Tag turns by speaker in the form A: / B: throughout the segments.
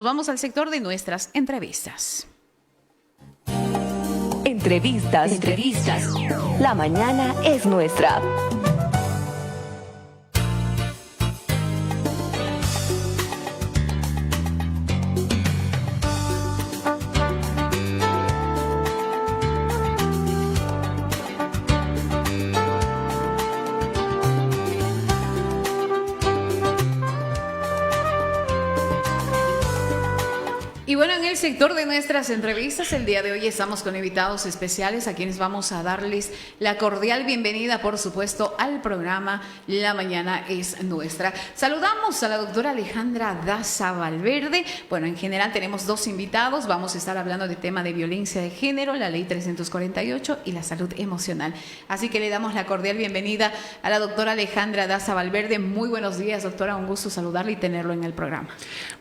A: Vamos al sector de nuestras entrevistas.
B: Entrevistas. La mañana es nuestra.
A: Y bueno, en el sector de nuestras entrevistas, el día de hoy estamos con invitados especiales a quienes vamos a darles la cordial bienvenida, por supuesto, al programa La Mañana es Nuestra. Saludamos a la doctora Alejandra Daza Valverde. Bueno, en general tenemos dos invitados. Vamos a estar hablando del tema de violencia de género, la ley 348 y la salud emocional. Así que le damos la cordial bienvenida a la doctora Alejandra Daza Valverde. Muy buenos días, doctora. Un gusto saludarle y tenerlo en el programa.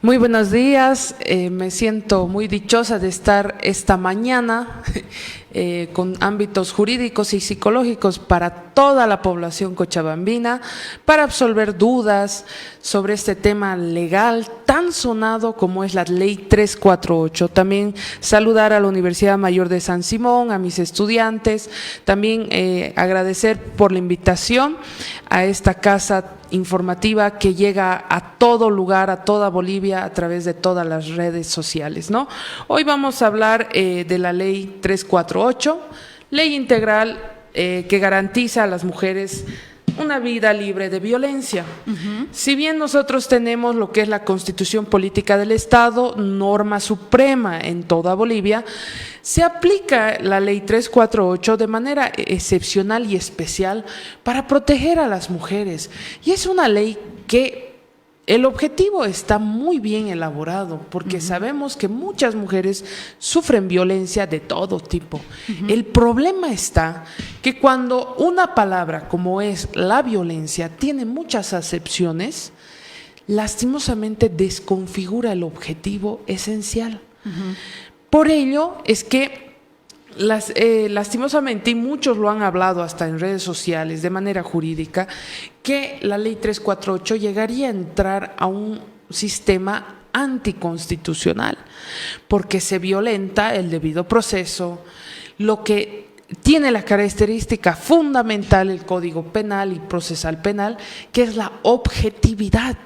C: Muy buenos días. Me siento muy dichosa de estar esta mañana con ámbitos jurídicos y psicológicos para toda la población cochabambina, para absolver dudas sobre este tema legal tan sonado como es la ley 348. También saludar a la Universidad Mayor de San Simón, a mis estudiantes, también agradecer por la invitación a esta casa informativa que llega a todo lugar, a toda Bolivia, a través de todas las redes sociales, ¿no? Hoy vamos a hablar de la ley 348, ley integral que garantiza a las mujeres una vida libre de violencia. Si bien nosotros tenemos lo que es la Constitución Política del Estado, norma suprema en toda Bolivia, se aplica la ley 348 de manera excepcional y especial para proteger a las mujeres. Y es una ley que el objetivo está muy bien elaborado porque sabemos que muchas mujeres sufren violencia de todo tipo. El problema está que cuando una palabra como es la violencia tiene muchas acepciones, lastimosamente desconfigura el objetivo esencial. Por ello es que lastimosamente, y muchos lo han hablado hasta en redes sociales de manera jurídica, que la ley 348 llegaría a entrar a un sistema anticonstitucional, porque se violenta el debido proceso, lo que tiene la característica fundamental el Código Penal y Procesal Penal, que es la objetividad.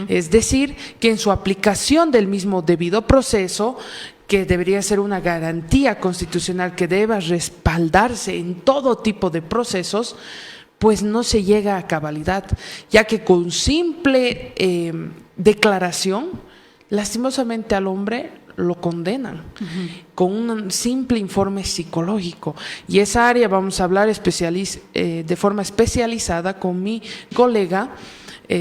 C: Es decir, que en su aplicación del mismo debido proceso, que debería ser una garantía constitucional que deba respaldarse en todo tipo de procesos, pues no se llega a cabalidad, ya que con simple declaración, lastimosamente al hombre lo condenan con un simple informe psicológico. Y esa área vamos a hablar de forma especializada con mi colega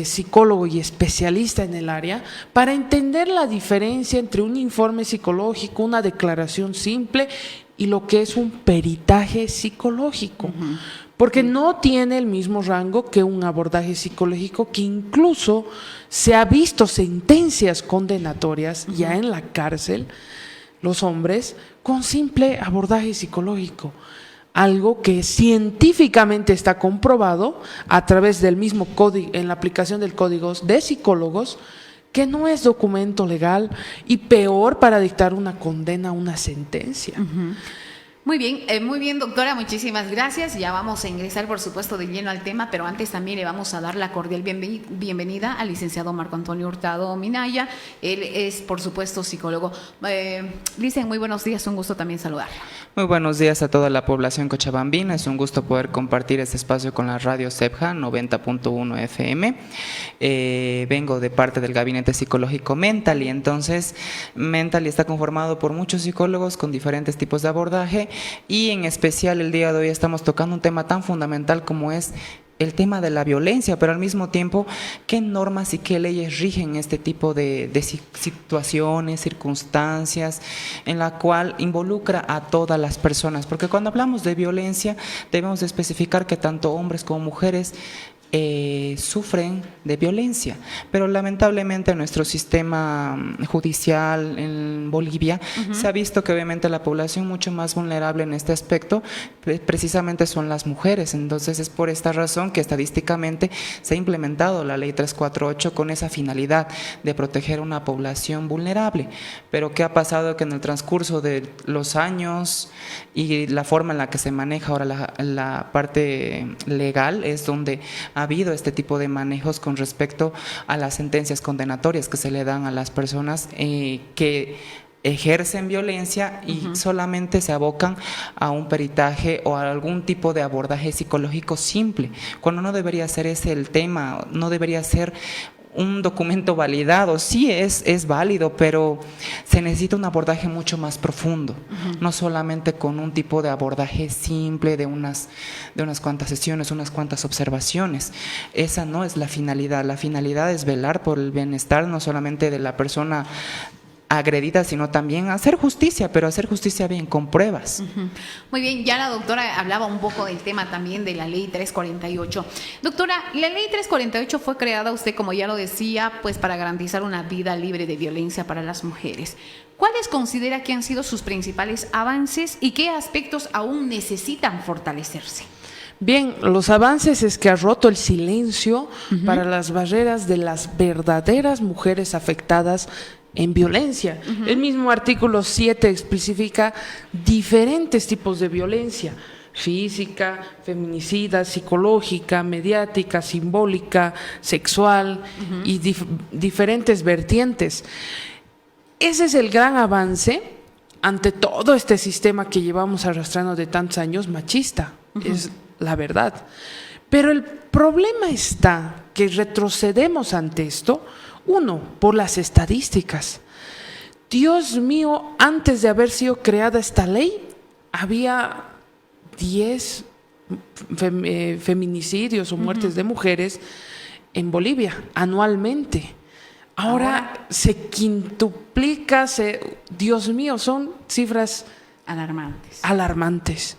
C: psicólogo y especialista en el área, para entender la diferencia entre un informe psicológico, una declaración simple y lo que es un peritaje psicológico, porque no tiene el mismo rango que un abordaje psicológico, que incluso se ha visto sentencias condenatorias ya en la cárcel, los hombres, con simple abordaje psicológico. Algo que científicamente está comprobado a través del mismo código, en la aplicación del código de psicólogos, que no es documento legal y peor para dictar una condena, una sentencia.
A: Muy bien, doctora, muchísimas gracias. Ya vamos a ingresar, por supuesto, de lleno al tema, pero antes también le vamos a dar la cordial bienvenida al licenciado Marco Antonio Hurtado Minaya. Él es, por supuesto, psicólogo. Licen, muy buenos días, un gusto también saludarla.
D: Muy buenos días a toda la población cochabambina. Es un gusto poder compartir este espacio con la radio CEPJA 90.1 FM. Vengo de parte del Gabinete Psicológico Mentally. Entonces, Mentally está conformado por muchos psicólogos con diferentes tipos de abordaje, y en especial el día de hoy estamos tocando un tema tan fundamental como es el tema de la violencia, pero al mismo tiempo, ¿qué normas y qué leyes rigen este tipo de situaciones, circunstancias, en la cual involucra a todas las personas? Porque cuando hablamos de violencia, debemos especificar que tanto hombres como mujeres sufren de violencia, pero lamentablemente nuestro sistema judicial en Bolivia se ha visto que obviamente la población mucho más vulnerable en este aspecto precisamente son las mujeres. Entonces es por esta razón que estadísticamente se ha implementado la ley 348 con esa finalidad de proteger a una población vulnerable. Pero ¿qué ha pasado? Que en el transcurso de los años y la forma en la que se maneja ahora la parte legal es donde ha habido este tipo de manejos con respecto a las sentencias condenatorias que se le dan a las personas que ejercen violencia y solamente se abocan a un peritaje o a algún tipo de abordaje psicológico simple, cuando no debería ser ese el tema, no debería ser un documento validado. Sí es válido, pero se necesita un abordaje mucho más profundo, no solamente con un tipo de abordaje simple de unas cuantas sesiones, unas cuantas observaciones. Esa no es la finalidad. La finalidad es velar por el bienestar no solamente de la persona agredida, sino también hacer justicia, pero hacer justicia bien, con pruebas.
A: Muy bien, ya la doctora hablaba un poco del tema también de la ley 348. Doctora, la ley 348 fue creada, usted como ya lo decía, pues para garantizar una vida libre de violencia para las mujeres. ¿Cuáles considera que han sido sus principales avances y qué aspectos aún necesitan fortalecerse?
C: Bien, los avances es que ha roto el silencio para las barreras de las verdaderas mujeres afectadas en violencia. El mismo artículo 7 especifica diferentes tipos de violencia: física, feminicida, psicológica, mediática, simbólica, sexual y diferentes vertientes. Ese es el gran avance ante todo este sistema que llevamos arrastrando de tantos años machista, es la verdad. Pero el problema está que retrocedemos ante esto. Uno, por las estadísticas. Dios mío, antes de haber sido creada esta ley, había 10 feminicidios o muertes de mujeres en Bolivia anualmente. Ahora se quintuplica, Dios mío, son cifras alarmantes.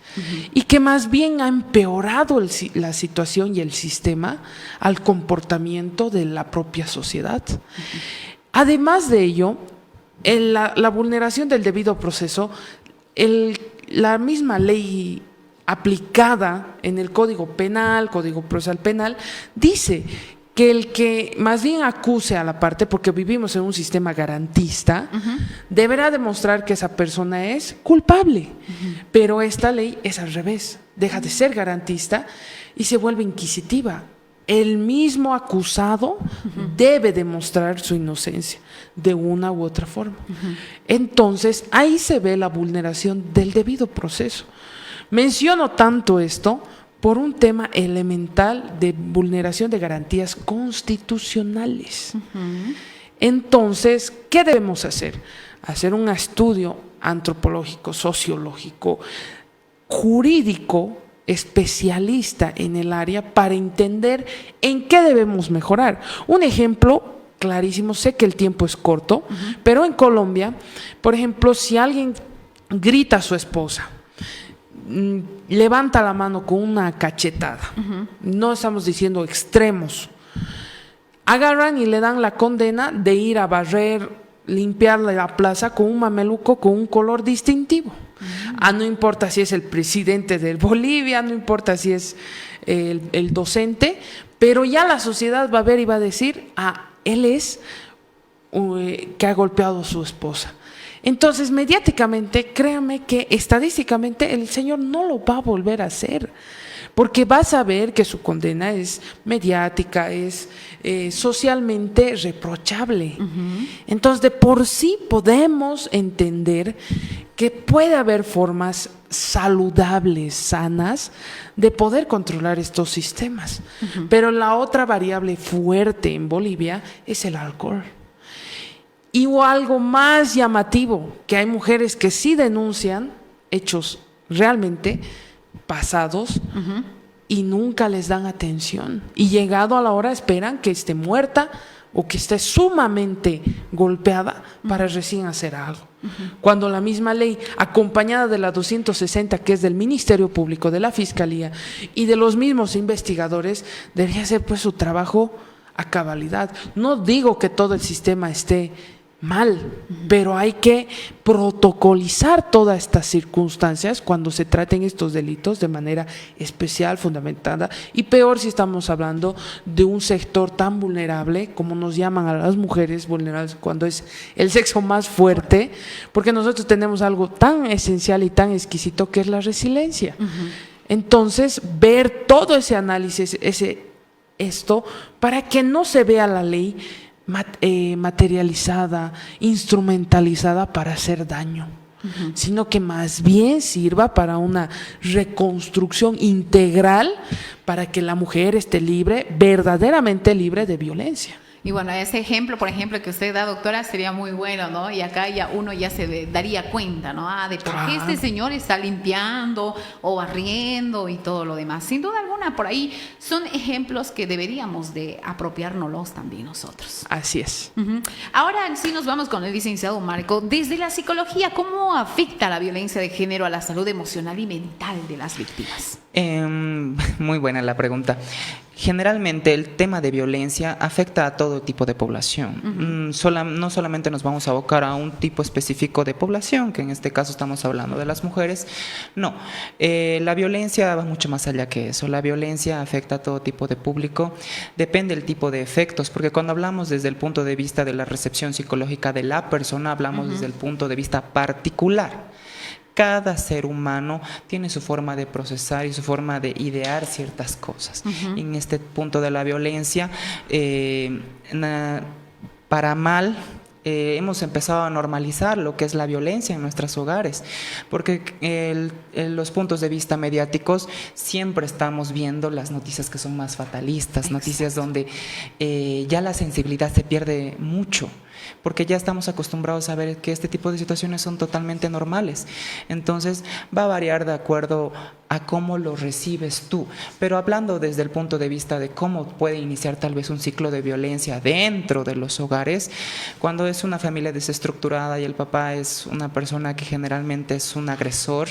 C: Y que más bien ha empeorado la situación y el sistema al comportamiento de la propia sociedad. Además de ello, la vulneración del debido proceso, la misma ley aplicada en el Código Penal, Código Procesal Penal, dice que el que más bien acuse a la parte, porque vivimos en un sistema garantista, deberá demostrar que esa persona es culpable. Pero esta ley es al revés, deja de ser garantista y se vuelve inquisitiva. El mismo acusado debe demostrar su inocencia de una u otra forma. Entonces, ahí se ve la vulneración del debido proceso. Menciono tanto esto por un tema elemental de vulneración de garantías constitucionales. Entonces, ¿qué debemos hacer? Hacer un estudio antropológico, sociológico, jurídico, especialista en el área para entender en qué debemos mejorar. Un ejemplo clarísimo, sé que el tiempo es corto, pero en Colombia, por ejemplo, si alguien grita a su esposa, levanta la mano con una cachetada, no estamos diciendo extremos, agarran y le dan la condena de ir a barrer, limpiar la plaza con un mameluco con un color distintivo. No importa si es el presidente de Bolivia, no importa si es el docente, pero ya la sociedad va a ver y va a decir, él es que ha golpeado a su esposa. Entonces, mediáticamente, créanme que estadísticamente el señor no lo va a volver a hacer, porque va a saber que su condena es mediática, es socialmente reprochable. Entonces, de por sí podemos entender que puede haber formas saludables, sanas, de poder controlar estos sistemas. Pero la otra variable fuerte en Bolivia es el alcohol. Y algo más llamativo, que hay mujeres que sí denuncian hechos realmente pasados y nunca les dan atención. Y llegado a la hora esperan que esté muerta o que esté sumamente golpeada para recién hacer algo. Cuando la misma ley, acompañada de la 260, que es del Ministerio Público, de la Fiscalía y de los mismos investigadores, debería hacer pues su trabajo a cabalidad. No digo que todo el sistema esté mal, pero hay que protocolizar todas estas circunstancias cuando se traten estos delitos de manera especial, fundamentada, y peor si estamos hablando de un sector tan vulnerable como nos llaman a las mujeres vulnerables, cuando es el sexo más fuerte, porque nosotros tenemos algo tan esencial y tan exquisito que es la resiliencia. Entonces, ver todo ese análisis, esto, para que no se vea la ley materializada, instrumentalizada para hacer daño, sino que más bien sirva para una reconstrucción integral para que la mujer esté libre, verdaderamente libre de violencia.
A: Y bueno, ese ejemplo, por ejemplo, que usted da, doctora, sería muy bueno, ¿no? Y acá ya uno ya se daría cuenta, ¿no? De por qué este señor está limpiando o barriendo y todo lo demás. Sin duda alguna, por ahí son ejemplos que deberíamos de apropiárnoslos también nosotros.
C: Así es.
A: Ahora sí nos vamos con el licenciado Marco. Desde la psicología, ¿cómo afecta la violencia de género a la salud emocional y mental de las víctimas?
D: Muy buena la pregunta. Generalmente el tema de violencia afecta a todo tipo de población. No solamente nos vamos a abocar a un tipo específico de población, que en este caso estamos hablando de las mujeres. No, la violencia va mucho más allá que eso. La violencia afecta a todo tipo de público. Depende del tipo de efectos, porque cuando hablamos desde el punto de vista de la recepción psicológica de la persona, hablamos desde el punto de vista particular. Cada ser humano tiene su forma de procesar y su forma de idear ciertas cosas. En este punto de la violencia, para mal, hemos empezado a normalizar lo que es la violencia en nuestros hogares, porque los puntos de vista mediáticos siempre estamos viendo las noticias que son más fatalistas, noticias donde ya la sensibilidad se pierde mucho, porque ya estamos acostumbrados a ver que este tipo de situaciones son totalmente normales. Entonces va a variar de acuerdo a cómo lo recibes tú, pero hablando desde el punto de vista de cómo puede iniciar tal vez un ciclo de violencia dentro de los hogares, cuando es una familia desestructurada y el papá es una persona que generalmente es un agresor.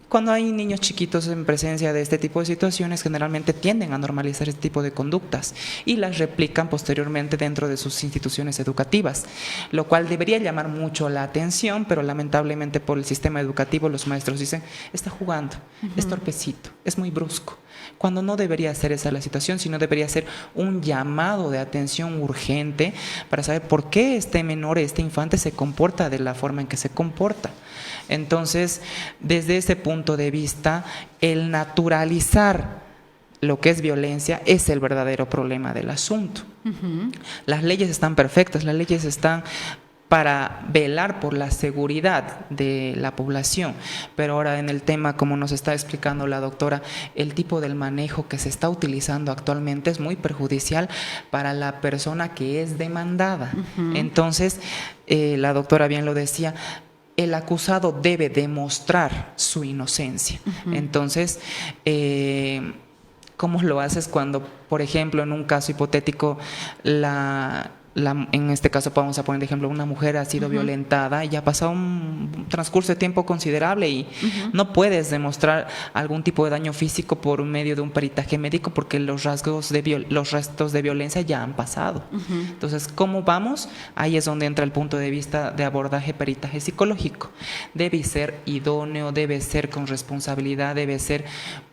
D: Cuando hay niños chiquitos en presencia de este tipo de situaciones, generalmente tienden a normalizar este tipo de conductas y las replican posteriormente dentro de sus instituciones educativas, lo cual debería llamar mucho la atención, pero lamentablemente por el sistema educativo los maestros dicen, está jugando, es torpecito, es muy brusco, cuando no debería ser esa la situación, sino debería ser un llamado de atención urgente para saber por qué este menor, este infante se comporta de la forma en que se comporta. Entonces, desde ese punto de vista, el naturalizar lo que es violencia es el verdadero problema del asunto. Las leyes están perfectas, las leyes están para velar por la seguridad de la población, pero ahora en el tema, como nos está explicando la doctora, el tipo del manejo que se está utilizando actualmente es muy perjudicial para la persona que es demandada. Entonces, la doctora bien lo decía, el acusado debe demostrar su inocencia. Entonces, ¿cómo lo haces cuando, por ejemplo, en un caso hipotético, en este caso vamos a poner de ejemplo, una mujer ha sido violentada y ha pasado un transcurso de tiempo considerable y no puedes demostrar algún tipo de daño físico por medio de un peritaje médico porque los restos de violencia ya han pasado? Entonces, ¿cómo vamos? Ahí es donde entra el punto de vista de abordaje peritaje psicológico. Debe ser idóneo, debe ser con responsabilidad, debe ser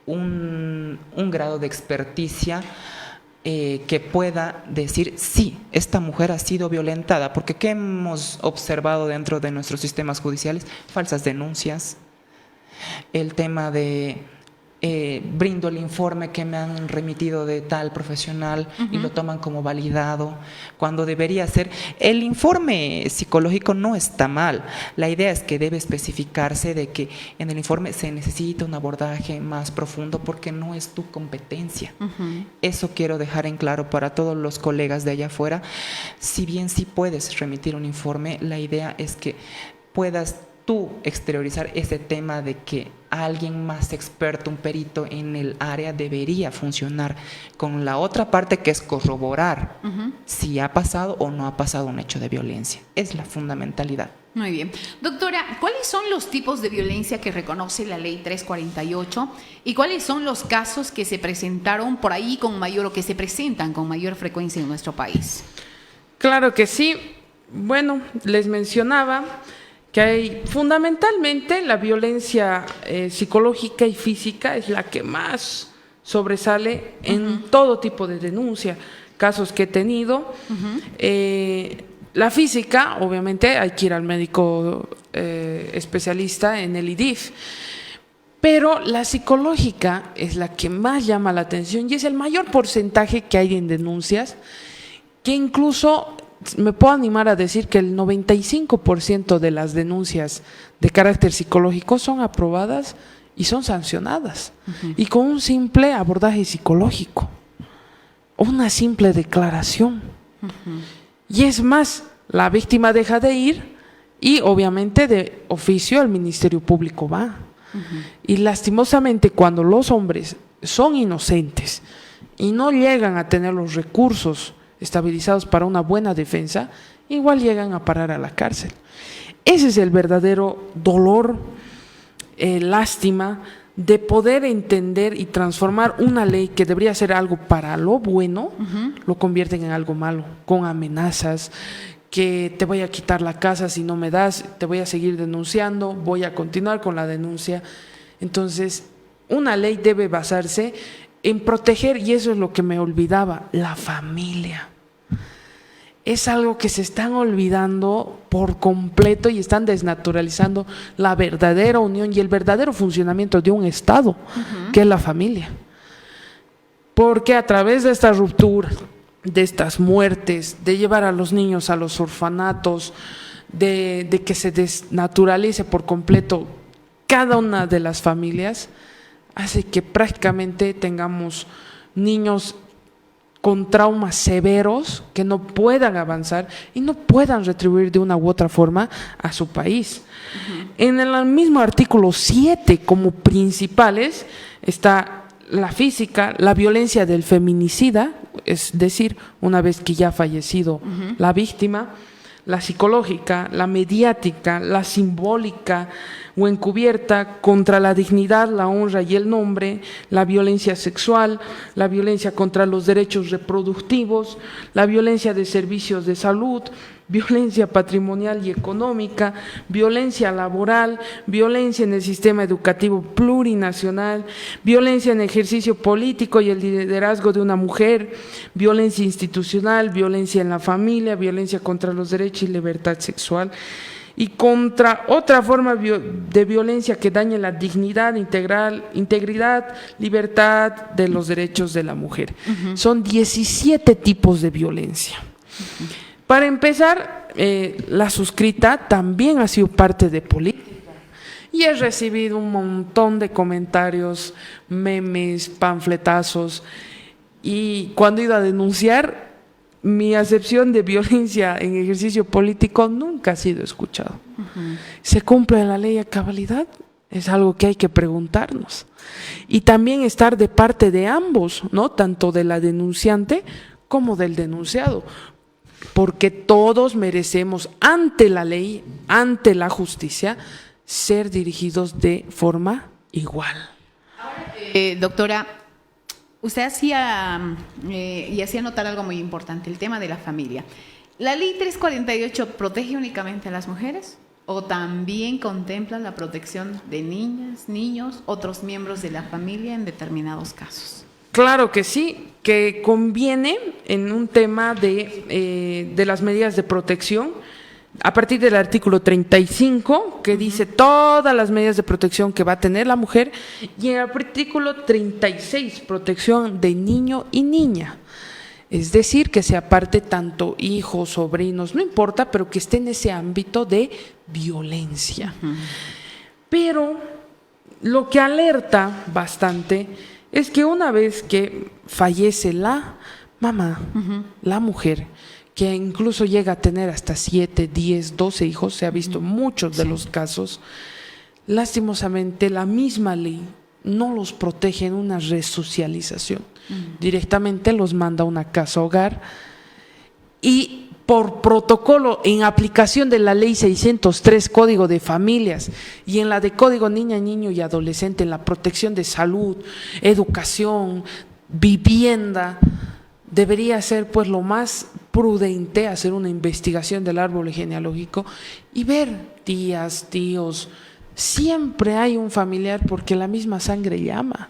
D: un grado de experticia que pueda decir, sí, esta mujer ha sido violentada, porque ¿qué hemos observado dentro de nuestros sistemas judiciales? Falsas denuncias, el tema de brindo el informe que me han remitido de tal profesional y lo toman como validado, cuando debería ser, el informe psicológico no está mal, la idea es que debe especificarse de que en el informe se necesita un abordaje más profundo porque no es tu competencia. Eso quiero dejar en claro para todos los colegas de allá afuera. Si bien sí puedes remitir un informe, la idea es que puedas tú exteriorizar ese tema de que alguien más experto, un perito en el área, debería funcionar con la otra parte, que es corroborar si ha pasado o no ha pasado un hecho de violencia. Es la fundamentalidad.
A: Muy bien. Doctora, ¿cuáles son los tipos de violencia que reconoce la ley 348 y cuáles son los casos que se presentaron por ahí con mayor o que se presentan con mayor frecuencia en nuestro país?
C: Claro que sí. Bueno, les mencionaba que hay fundamentalmente la violencia psicológica y física es la que más sobresale en todo tipo de denuncia, casos que he tenido. La física, obviamente, hay que ir al médico especialista en el IDIF, pero la psicológica es la que más llama la atención y es el mayor porcentaje que hay en denuncias, que incluso me puedo animar a decir que el 95% de las denuncias de carácter psicológico son aprobadas y son sancionadas, y con un simple abordaje psicológico, una simple declaración. Y es más, la víctima deja de ir y obviamente de oficio el Ministerio Público va. Y lastimosamente cuando los hombres son inocentes y no llegan a tener los recursos estabilizados para una buena defensa, igual llegan a parar a la cárcel. Ese es el verdadero dolor, lástima de poder entender y transformar una ley que debería ser algo para lo bueno, lo convierten en algo malo, con amenazas, que te voy a quitar la casa si no me das, te voy a seguir denunciando, voy a continuar con la denuncia. Entonces, una ley debe basarse en proteger, y eso es lo que me olvidaba, la familia. Es algo que se están olvidando por completo y están desnaturalizando la verdadera unión y el verdadero funcionamiento de un Estado, que es la familia. Porque a través de esta ruptura, de estas muertes, de llevar a los niños a los orfanatos, de que se desnaturalice por completo cada una de las familias, hace que prácticamente tengamos niños con traumas severos que no puedan avanzar y no puedan retribuir de una u otra forma a su país. En el mismo artículo 7, como principales, está la física, la violencia del feminicida, es decir, una vez que ya ha fallecido la víctima, la psicológica, la mediática, la simbólica o encubierta contra la dignidad, la honra y el nombre, la violencia sexual, la violencia contra los derechos reproductivos, la violencia de servicios de salud, violencia patrimonial y económica, violencia laboral, violencia en el sistema educativo plurinacional, violencia en ejercicio político y el liderazgo de una mujer, violencia institucional, violencia en la familia, violencia contra los derechos y libertad sexual, y contra otra forma de violencia que dañe la dignidad, integridad, libertad de los derechos de la mujer. Son 17 tipos de violencia. Para empezar, la suscrita también ha sido parte de política y he recibido un montón de comentarios, memes, panfletazos, y cuando he ido a denunciar, mi acepción de violencia en ejercicio político nunca ha sido escuchado. ¿Se cumple la ley a cabalidad? Es algo que hay que preguntarnos. Y también estar de parte de ambos, ¿no? Tanto de la denunciante como del denunciado, porque todos merecemos ante la ley, ante la justicia, ser dirigidos de forma igual.
A: Doctora, usted hacía notar algo muy importante, el tema de la familia. ¿La ley 348 protege únicamente a las mujeres o también contempla la protección de niñas, niños, otros miembros de la familia en determinados casos?
C: Claro que sí, que conviene en un tema de las medidas de protección, a partir del artículo 35, que dice todas las medidas de protección que va a tener la mujer, y en el artículo 36, protección de niño y niña. Es decir, que se aparte tanto hijos, sobrinos, no importa, pero que esté en ese ámbito de violencia. Pero lo que alerta bastante es que una vez que fallece la mamá, la mujer, que incluso llega a tener hasta 7, 10, 12 hijos, se ha visto muchos de los casos. Lastimosamente, la misma ley no los protege en una resocialización. Directamente los manda a una casa hogar y por protocolo, en aplicación de la ley 603, Código de Familias, y en la de Código Niña, Niño y Adolescente, en la protección de salud, educación, vivienda, debería ser pues lo más prudente hacer una investigación del árbol genealógico y ver tías, tíos. Siempre hay un familiar porque la misma sangre llama,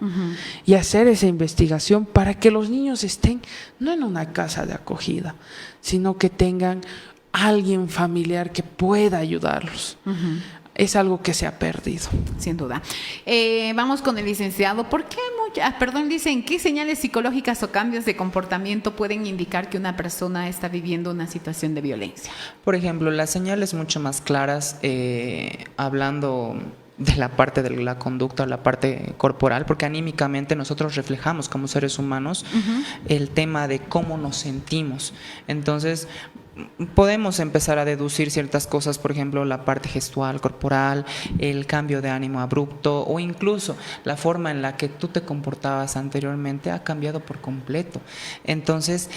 C: y hacer esa investigación para que los niños estén no en una casa de acogida, sino que tengan alguien familiar que pueda ayudarlos. Es algo que se ha perdido.
A: Sin duda. Vamos con el licenciado. ¿Por qué dicen qué señales psicológicas o cambios de comportamiento pueden indicar que una persona está viviendo una situación de violencia?
D: Por ejemplo, las señales mucho más claras, hablando de la parte de la conducta, la parte corporal, porque anímicamente nosotros reflejamos como seres humanos el tema de cómo nos sentimos. Entonces, podemos empezar a deducir ciertas cosas, por ejemplo, la parte gestual, corporal, el cambio de ánimo abrupto, o incluso la forma en la que tú te comportabas anteriormente ha cambiado por completo. Entonces,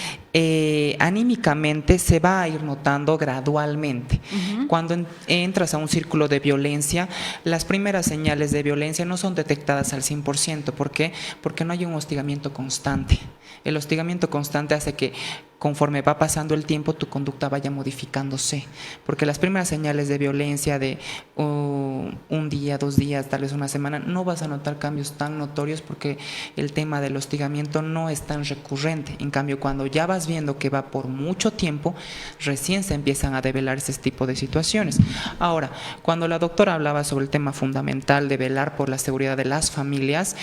D: anímicamente se va a ir notando gradualmente. Cuando entras a un círculo de violencia, las primeras señales de violencia no son detectadas al 100%. ¿Por qué? Porque no hay un hostigamiento constante. El hostigamiento constante hace que conforme va pasando el tiempo tu conducta vaya modificándose, porque las primeras señales de violencia de un día, 2 días, tal vez una semana, no vas a notar cambios tan notorios porque el tema del hostigamiento no es tan recurrente. En cambio, cuando ya vas viendo que va por mucho tiempo, recién se empiezan a develar ese tipo de situaciones. Ahora, cuando la doctora hablaba sobre el tema fundamental de velar por la seguridad de las familias,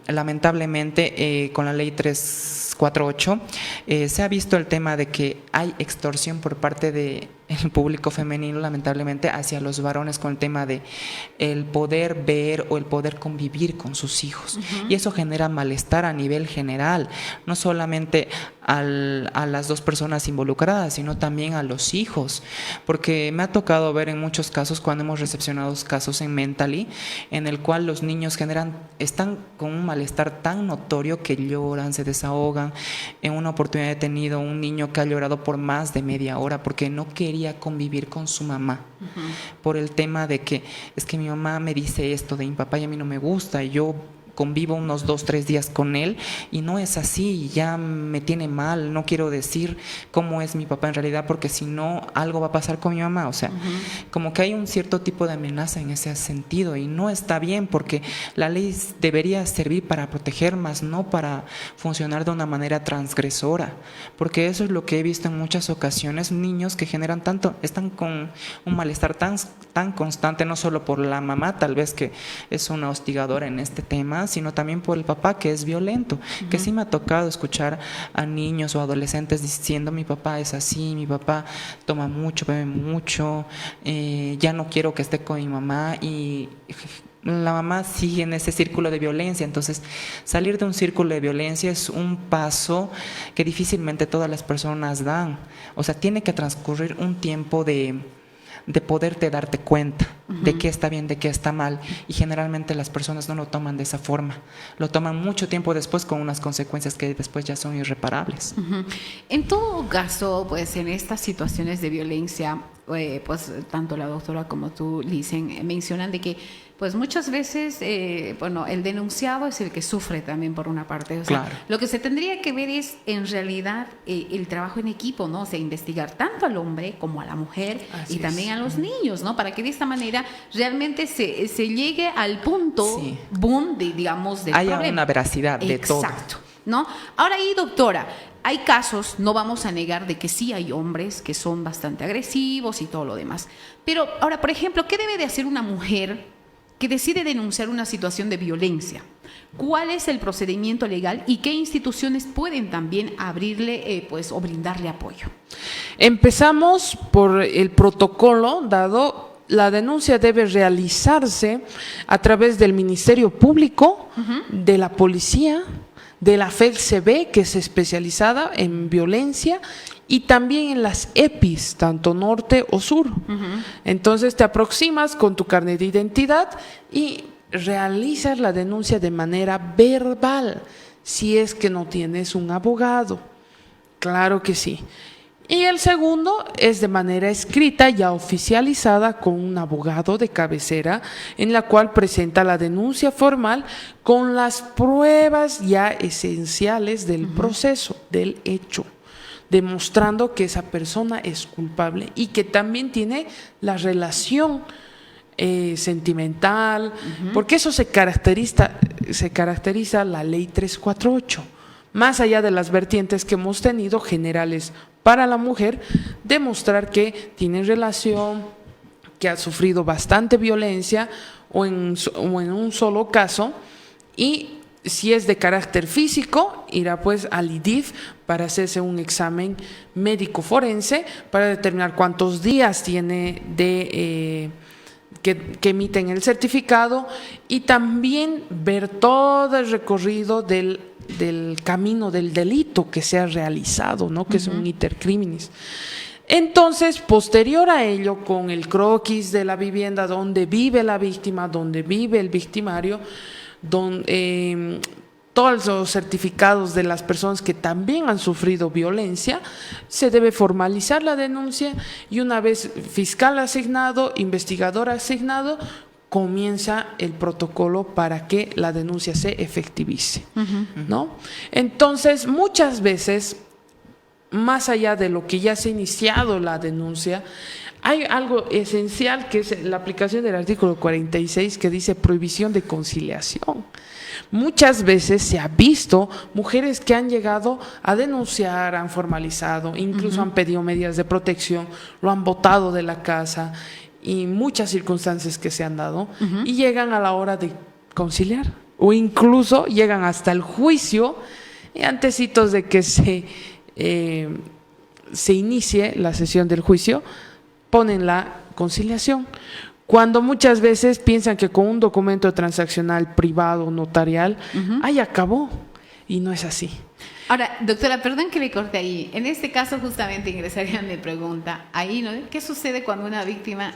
D: lamentablemente con la ley 348 se ha visto el tema de que hay extorsión por parte del público femenino, lamentablemente, hacia los varones con el tema de el poder ver o el poder convivir con sus hijos. Y eso genera malestar a nivel general, no solamente a las dos personas involucradas, sino también a los hijos, porque me ha tocado ver en muchos casos, cuando hemos recepcionado casos en Mentally, en el cual los niños están con un malestar tan notorio que lloran, se desahogan. En una oportunidad he tenido un niño que ha llorado por más de media hora porque no quería convivir con su mamá, por el tema de que es que mi mamá me dice esto de mi papá y a mí no me gusta, y yo convivo unos 2-3 días con él y no es así, ya me tiene mal, no quiero decir cómo es mi papá en realidad porque si no algo va a pasar con mi mamá. O sea, como que hay un cierto tipo de amenaza en ese sentido y no está bien, porque la ley debería servir para proteger, más no para funcionar de una manera transgresora, porque eso es lo que he visto en muchas ocasiones, niños que están con un malestar tan constante, no solo por la mamá tal vez que es una hostigadora en este tema, sino también por el papá que es violento, que sí me ha tocado escuchar a niños o adolescentes diciendo: mi papá es así, mi papá toma mucho, bebe mucho, ya no quiero que esté con mi mamá, y la mamá sigue en ese círculo de violencia. Entonces, salir de un círculo de violencia es un paso que difícilmente todas las personas dan. O sea, tiene que transcurrir un tiempo de poderte darte cuenta de qué está bien, de qué está mal, y generalmente las personas no lo toman de esa forma, lo toman mucho tiempo después con unas consecuencias que después ya son irreparables.
A: En todo caso, pues en estas situaciones de violencia, pues tanto la doctora como tú, Licen, mencionan de que pues muchas veces, el denunciado es el que sufre también por una parte. O sea,
D: claro.
A: Lo que se tendría que ver es en realidad el trabajo en equipo, ¿no? O sea, investigar tanto al hombre como a la mujer. Así y también a los niños, ¿no? Para que de esta manera realmente se llegue al punto boom de, digamos, del
D: haya
A: problema.
D: Una veracidad de todo.
A: Exacto, ¿no? Ahora ahí, doctora, hay casos, no vamos a negar de que sí hay hombres que son bastante agresivos y todo lo demás. Pero ahora, por ejemplo, ¿qué debe de hacer una mujer que decide denunciar una situación de violencia? ¿Cuál es el procedimiento legal y qué instituciones pueden también abrirle, o brindarle apoyo?
C: Empezamos por el protocolo dado. La denuncia debe realizarse a través del Ministerio Público, de la Policía, de la FELCB, que es especializada en violencia, y también en las EPIs, tanto norte o sur. Entonces te aproximas con tu carnet de identidad y realizas la denuncia de manera verbal, si es que no tienes un abogado. Claro que sí. Y el segundo es de manera escrita, ya oficializada con un abogado de cabecera, en la cual presenta la denuncia formal con las pruebas ya esenciales del proceso, del hecho, demostrando que esa persona es culpable y que también tiene la relación sentimental, porque eso se caracteriza la ley 348. Más allá de las vertientes que hemos tenido generales para la mujer, demostrar que tiene relación, que ha sufrido bastante violencia o en un solo caso, y si es de carácter físico, irá pues al IDIF para hacerse un examen médico forense para determinar cuántos días tiene que emiten el certificado, y también ver todo el recorrido del camino del delito que se ha realizado, ¿no? Que es un iter criminis. Entonces, posterior a ello, con el croquis de la vivienda donde vive la víctima, donde vive el victimario, todos los certificados de las personas que también han sufrido violencia, se debe formalizar la denuncia, y una vez fiscal asignado, investigador asignado, comienza el protocolo para que la denuncia se efectivice, ¿no? Entonces, muchas veces, más allá de lo que ya se ha iniciado la denuncia, hay algo esencial que es la aplicación del artículo 46, que dice prohibición de conciliación. Muchas veces se ha visto mujeres que han llegado a denunciar, han formalizado, incluso han pedido medidas de protección, lo han botado de la casa, y muchas circunstancias que se han dado, y llegan a la hora de conciliar, o incluso llegan hasta el juicio, y antecitos de que se inicie la sesión del juicio, ponen la conciliación, cuando muchas veces piensan que con un documento transaccional privado, notarial, ahí acabó, y no es así.
A: Ahora, doctora, perdón que le corte ahí. En este caso justamente ingresaría mi pregunta ahí, ¿no? ¿Qué sucede cuando una víctima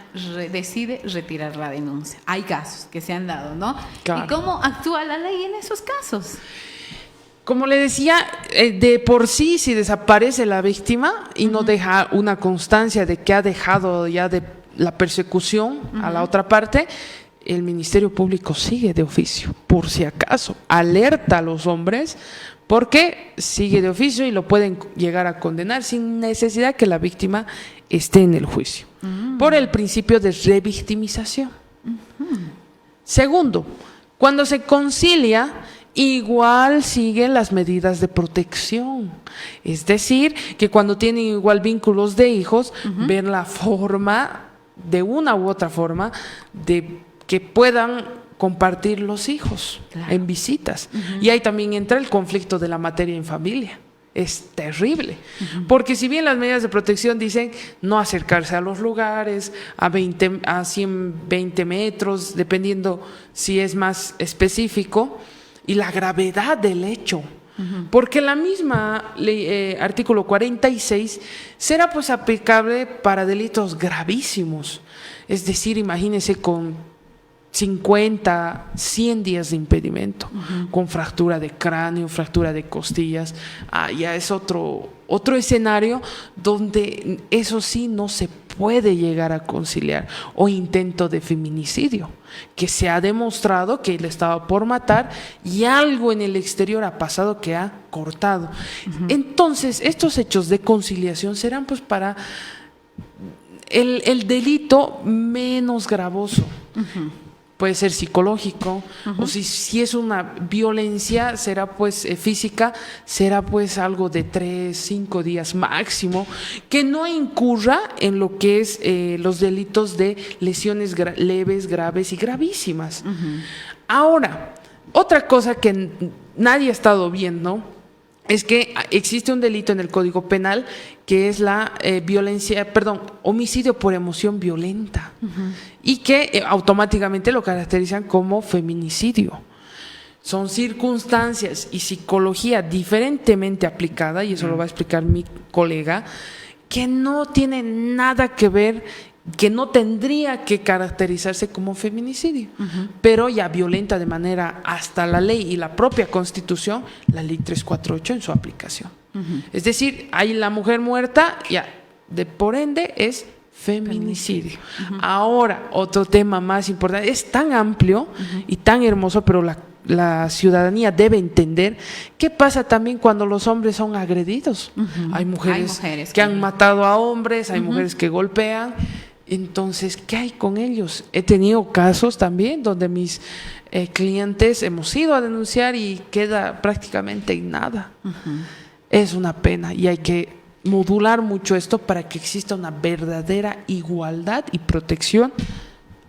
A: decide retirar la denuncia? Hay casos que se han dado, ¿no?
C: Claro.
A: ¿Y cómo actúa la ley en esos casos?
C: Como le decía, de por sí, si desaparece la víctima y no deja una constancia de que ha dejado ya de la persecución a la otra parte, el Ministerio Público sigue de oficio, por si acaso, alerta a los hombres, porque sigue de oficio y lo pueden llegar a condenar sin necesidad que la víctima esté en el juicio, por el principio de revictimización. Segundo, cuando se concilia, igual siguen las medidas de protección, es decir, que cuando tienen igual vínculos de hijos, ver la forma, de una u otra forma, de que puedan compartir los hijos en visitas. Y ahí también entra el conflicto de la materia en familia. Es terrible, porque si bien las medidas de protección dicen no acercarse a los lugares a 120 metros, dependiendo si es más específico, y la gravedad del hecho, porque la misma ley, artículo 46 será pues aplicable para delitos gravísimos, es decir, imagínense con 50, 100 días de impedimento, con fractura de cráneo, fractura de costillas, ya es otro escenario donde eso sí no se puede llegar a conciliar, o intento de feminicidio, que se ha demostrado que él estaba por matar y algo en el exterior ha pasado que ha cortado. Entonces, estos hechos de conciliación serán pues para el delito menos gravoso. Puede ser psicológico, o si es una violencia, será pues física, será pues algo de 3, 5 días máximo, que no incurra en lo que es los delitos de lesiones leves, graves y gravísimas. Ahora, otra cosa que nadie ha estado viendo es que existe un delito en el Código Penal que es la homicidio por emoción violenta, y que automáticamente lo caracterizan como feminicidio. son circunstancias y psicología diferentemente aplicada, y eso lo va a explicar mi colega, que no tiene nada que ver, que no tendría que caracterizarse como feminicidio, pero ya violenta de manera hasta la ley y la propia Constitución, la ley 348 en su aplicación. Es decir, hay la mujer muerta, ya, por ende es feminicidio. Ahora, otro tema más importante, es tan amplio y tan hermoso, pero la ciudadanía debe entender qué pasa también cuando los hombres son agredidos. Hay mujeres que han matado a hombres, hay mujeres que golpean. Entonces, ¿qué hay con ellos? He tenido casos también donde mis clientes hemos ido a denunciar y queda prácticamente en nada. Es una pena y hay que modular mucho esto para que exista una verdadera igualdad y protección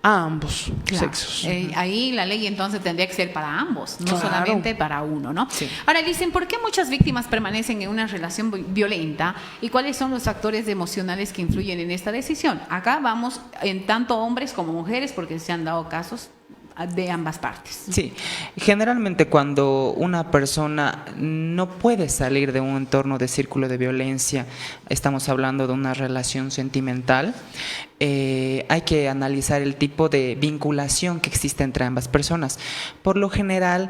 C: a ambos sexos.
A: Ahí la ley entonces tendría que ser para ambos, no
C: Claro.
A: solamente para uno, ¿no?
C: Sí.
A: Ahora dicen, ¿por qué muchas víctimas permanecen en una relación violenta y cuáles son los factores emocionales que influyen en esta decisión? Acá vamos en tanto hombres como mujeres porque se han dado casos de ambas partes.
D: Sí, generalmente cuando una persona no puede salir de un entorno de círculo de violencia, estamos hablando de una relación sentimental, hay que analizar el tipo de vinculación que existe entre ambas personas. Por lo general,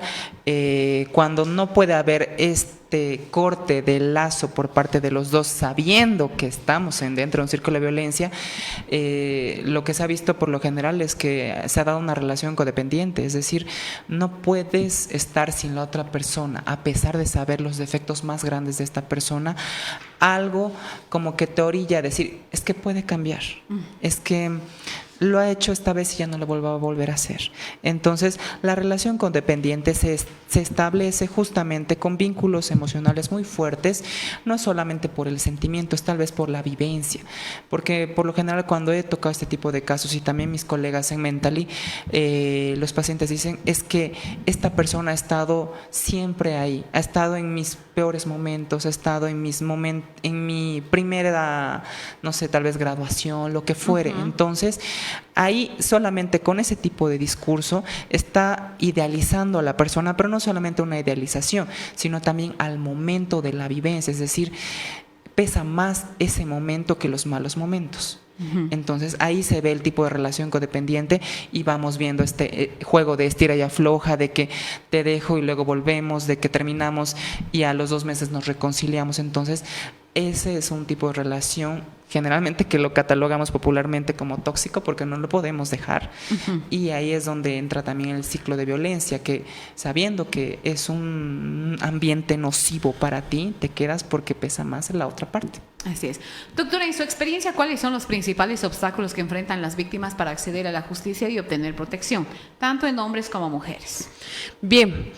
D: cuando no puede haber este corte de lazo por parte de los dos, sabiendo que estamos dentro de un círculo de violencia, lo que se ha visto por lo general es que se ha dado una relación codependiente, es decir, no puedes estar sin la otra persona, a pesar de saber los defectos más grandes de esta persona, algo como que te orilla a decir, es que puede cambiar, es que lo ha hecho esta vez y ya no lo va a volver a hacer. Entonces, la relación codependiente se establece justamente con vínculos emocionales muy fuertes, no solamente por el sentimiento, es tal vez por la vivencia, porque por lo general cuando he tocado este tipo de casos y también mis colegas en Mentally, los pacientes dicen, es que esta persona ha estado siempre ahí, ha estado en mis peores momentos, ha estado en mi primera, no sé, tal vez graduación, lo que fuere. Entonces, ahí solamente con ese tipo de discurso está idealizando a la persona, pero no solamente una idealización, sino también al momento de la vivencia, es decir, pesa más ese momento que los malos momentos. Entonces ahí se ve el tipo de relación codependiente y vamos viendo este juego de estira y afloja, de que te dejo y luego volvemos, de que terminamos y a los 2 meses nos reconciliamos. Entonces ese es un tipo de relación generalmente que lo catalogamos popularmente como tóxico porque no lo podemos dejar. Y ahí es donde entra también el ciclo de violencia, que sabiendo que es un ambiente nocivo para ti, te quedas porque pesa más en la otra parte.
A: Así es. Doctora, en su experiencia, ¿cuáles son los principales obstáculos que enfrentan las víctimas para acceder a la justicia y obtener protección, tanto en hombres como mujeres?
C: Bien,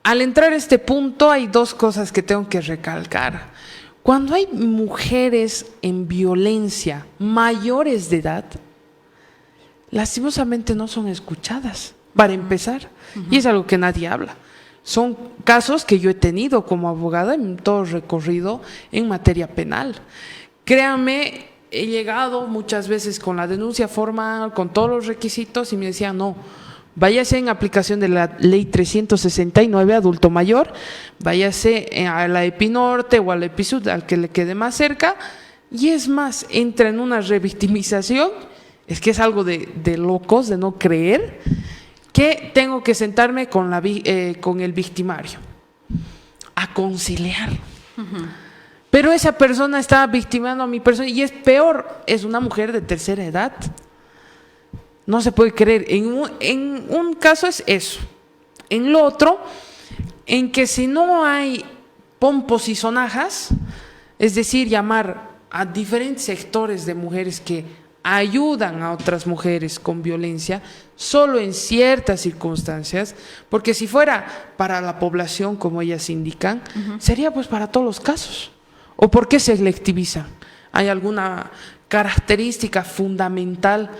C: al entrar a este punto hay 2 cosas que tengo que recalcar. Cuando hay mujeres en violencia mayores de edad, lastimosamente no son escuchadas, para empezar, y es algo que nadie habla. Son casos que yo he tenido como abogada en todo el recorrido en materia penal. Créanme, he llegado muchas veces con la denuncia formal, con todos los requisitos, y me decían, no, váyase en aplicación de la ley 369, adulto mayor, váyase a la Epinorte o a la Episud, al que le quede más cerca, y es más, entra en una revictimización, es que es algo de locos, de no creer, que tengo que sentarme con el victimario a conciliar. Pero esa persona está victimando a mi persona y es peor, es una mujer de tercera edad. No se puede creer. En un caso es eso. En lo otro, en que si no hay pompos y sonajas, es decir, llamar a diferentes sectores de mujeres que ayudan a otras mujeres con violencia, solo en ciertas circunstancias, porque si fuera para la población, como ellas indican, sería pues para todos los casos. ¿O por qué selectivizan? ¿Hay alguna característica fundamental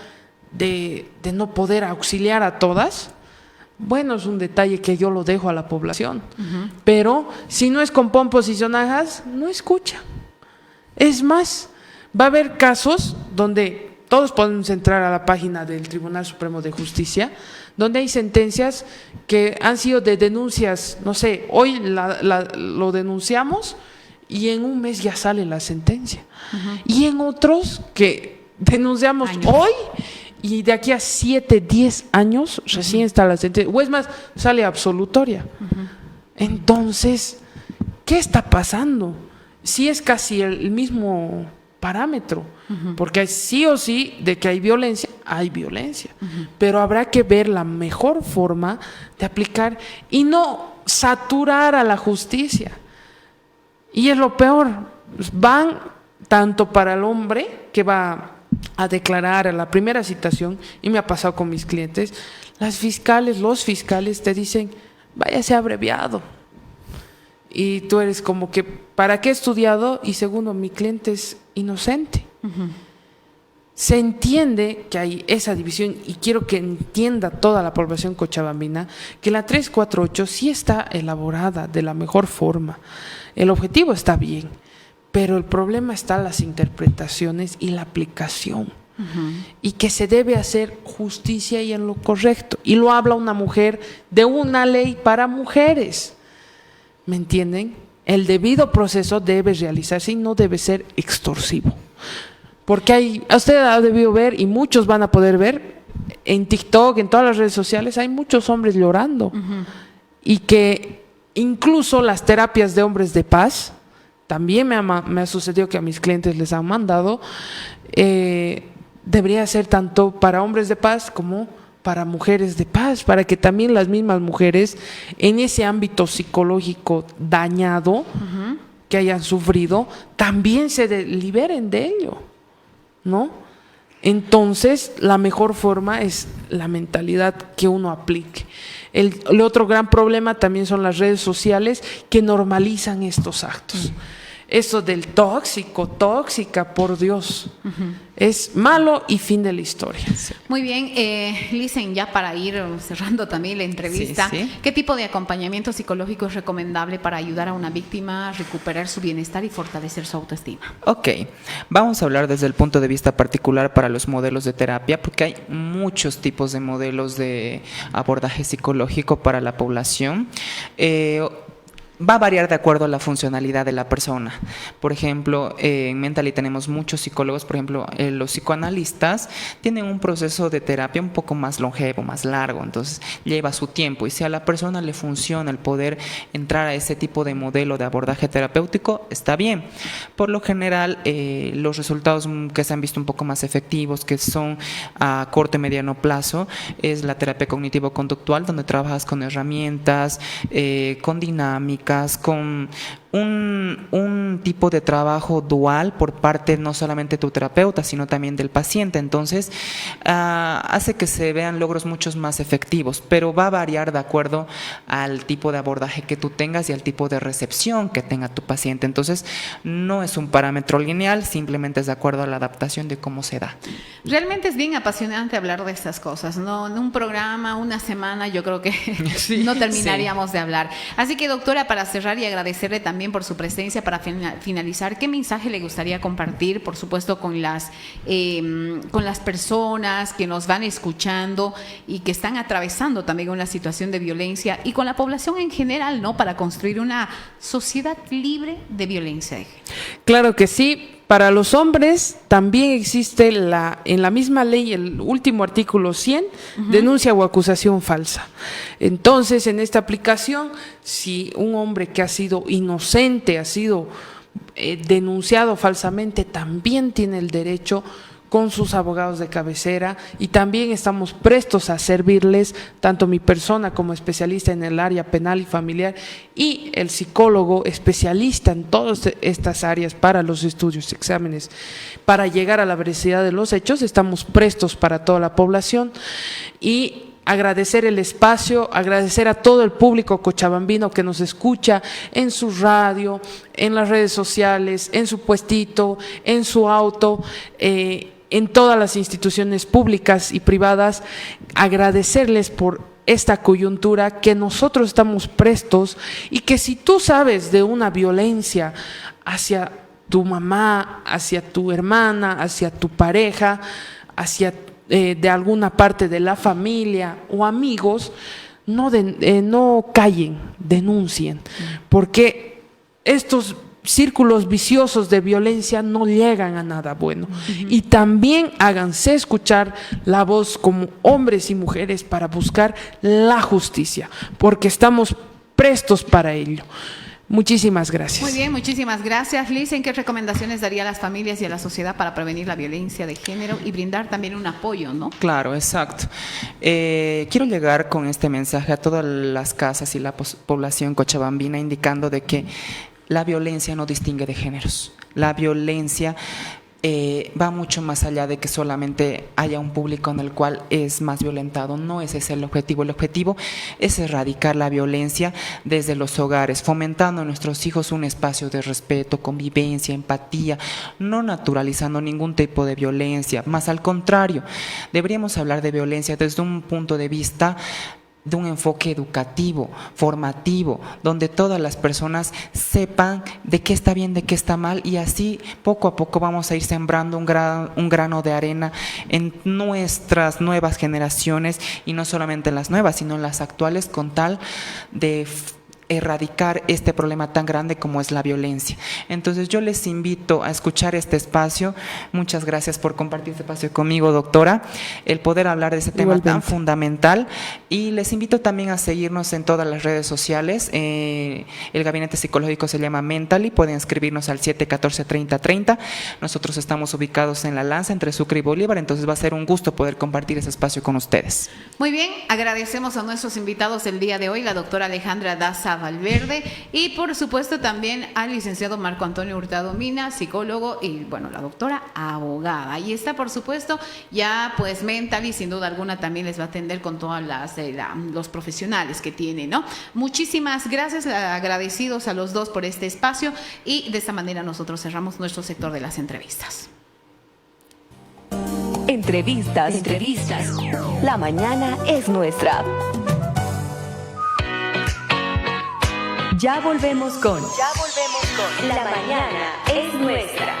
C: de no poder auxiliar a todas? Bueno, es un detalle que yo lo dejo a la población, pero si no es con pompos y sonajas, no escucha. Es más, va a haber casos donde todos podemos entrar a la página del Tribunal Supremo de Justicia, donde hay sentencias que han sido de denuncias, no sé, hoy lo denunciamos y en un mes ya sale la sentencia. Y en otros que denunciamos hoy y de aquí a 7, 10 años recién está la sentencia, o es más, sale absolutoria. Entonces, ¿qué está pasando? Sí es casi el mismo parámetro, porque sí o sí de que hay violencia, pero habrá que ver la mejor forma de aplicar y no saturar a la justicia. Y es lo peor, van tanto para el hombre que va a declarar a la primera citación, y me ha pasado con mis clientes, los fiscales te dicen, váyase abreviado. Y tú eres como que, ¿para qué he estudiado? Y segundo, mi cliente es inocente. Se entiende que hay esa división y quiero que entienda toda la población cochabambina que la 348 sí está elaborada de la mejor forma. El objetivo está bien, pero el problema está en las interpretaciones y la aplicación. Y que se debe hacer justicia y en lo correcto. Y lo habla una mujer de una ley para mujeres. ¿Me entienden? El debido proceso debe realizarse y no debe ser extorsivo. Porque usted ha debido ver, y muchos van a poder ver, en TikTok, en todas las redes sociales, hay muchos hombres llorando. Y que incluso las terapias de hombres de paz, también me ha sucedido que a mis clientes les han mandado, debería ser tanto para hombres de paz como para mujeres de paz, para que también las mismas mujeres en ese ámbito psicológico dañado que hayan sufrido, también se liberen de ello, ¿no? Entonces, la mejor forma es la mentalidad que uno aplique. El otro gran problema también son las redes sociales que normalizan estos actos. Eso del tóxico, tóxica, por Dios, es malo y fin de la historia.
A: Muy bien, Licen, ya para ir cerrando también la entrevista, ¿qué tipo de acompañamiento psicológico es recomendable para ayudar a una víctima a recuperar su bienestar y fortalecer su autoestima?
D: Ok, vamos a hablar desde el punto de vista particular para los modelos de terapia, porque hay muchos tipos de modelos de abordaje psicológico para la población. Va a variar de acuerdo a la funcionalidad de la persona. Por ejemplo, en Mentally tenemos muchos psicólogos, por ejemplo, los psicoanalistas tienen un proceso de terapia un poco más longevo, más largo, entonces lleva su tiempo, y si a la persona le funciona el poder entrar a ese tipo de modelo de abordaje terapéutico, está bien. Por lo general, los resultados que se han visto un poco más efectivos, que son a corto y mediano plazo, es la terapia cognitivo-conductual, donde trabajas con herramientas, con dinámica, con un tipo de trabajo dual por parte no solamente de tu terapeuta, sino también del paciente. Entonces, hace que se vean logros muchos más efectivos, pero va a variar de acuerdo al tipo de abordaje que tú tengas y al tipo de recepción que tenga tu paciente. Entonces, no es un parámetro lineal, simplemente es de acuerdo a la adaptación de cómo se da.
A: Realmente es bien apasionante hablar de estas cosas, ¿no? En un programa, una semana, yo creo que no terminaríamos de hablar. Así que, doctora, para cerrar y agradecerle también por su presencia, para finalizar, ¿qué mensaje le gustaría compartir, por supuesto, con las personas que nos van escuchando y que están atravesando también una situación de violencia, y con la población en general, ¿no?, para construir una sociedad libre de violencia de género?
C: Claro que sí. Para los hombres también existe en la misma ley, el último artículo 100, denuncia o acusación falsa. Entonces, en esta aplicación, si un hombre que ha sido inocente, ha sido denunciado falsamente, también tiene el derecho con sus abogados de cabecera, y también estamos prestos a servirles, tanto mi persona como especialista en el área penal y familiar, y el psicólogo especialista en todas estas áreas para los estudios, exámenes, para llegar a la veracidad de los hechos. Estamos prestos para toda la población, y agradecer el espacio, agradecer a todo el público cochabambino que nos escucha en su radio, en las redes sociales, en su puestito, en su auto, en todas las instituciones públicas y privadas. Agradecerles por esta coyuntura, que nosotros estamos prestos, y que si tú sabes de una violencia hacia tu mamá, hacia tu hermana, hacia tu pareja, hacia de alguna parte de la familia o amigos, no callen, denuncien, porque estos círculos viciosos de violencia no llegan a nada bueno. Y también háganse escuchar la voz como hombres y mujeres para buscar la justicia, porque estamos prestos para ello. Muchísimas gracias.
A: Muy bien, muchísimas gracias. Liz, ¿en qué recomendaciones daría a las familias y a la sociedad para prevenir la violencia de género y brindar también un apoyo, ¿no?
D: Claro, exacto. Quiero llegar con este mensaje a todas las casas y la población cochabambina, indicando de que la violencia no distingue de géneros. La violencia va mucho más allá de que solamente haya un público en el cual es más violentado. No ese es el objetivo. El objetivo es erradicar la violencia desde los hogares, fomentando a nuestros hijos un espacio de respeto, convivencia, empatía, no naturalizando ningún tipo de violencia. Más al contrario, deberíamos hablar de violencia desde un punto de vista de un enfoque educativo, formativo, donde todas las personas sepan de qué está bien, de qué está mal, y así poco a poco vamos a ir sembrando un grano de arena en nuestras nuevas generaciones, y no solamente en las nuevas, sino en las actuales, con tal de erradicar este problema tan grande como es la violencia. Entonces yo les invito a escuchar este espacio. Muchas gracias por compartir este espacio conmigo, doctora, el poder hablar de este tema tan fundamental, y les invito también a seguirnos en todas las redes sociales. El gabinete psicológico se llama Mentally, pueden escribirnos al 714-3030. Nosotros estamos ubicados en La Lanza, entre Sucre y Bolívar, entonces va a ser un gusto poder compartir ese espacio con ustedes.
A: Muy bien, agradecemos a nuestros invitados el día de hoy, la doctora Alejandra Daza Valverde, y por supuesto también al licenciado Marco Antonio Hurtado Mina, psicólogo, y bueno, la doctora abogada. Ahí está, por supuesto, ya pues Mentally sin duda alguna también les va a atender con todas los profesionales que tiene, ¿no? Muchísimas gracias, agradecidos a los dos por este espacio, y de esta manera nosotros cerramos nuestro sector de las entrevistas.
B: Entrevistas. La mañana es nuestra. Ya volvemos con La mañana es nuestra.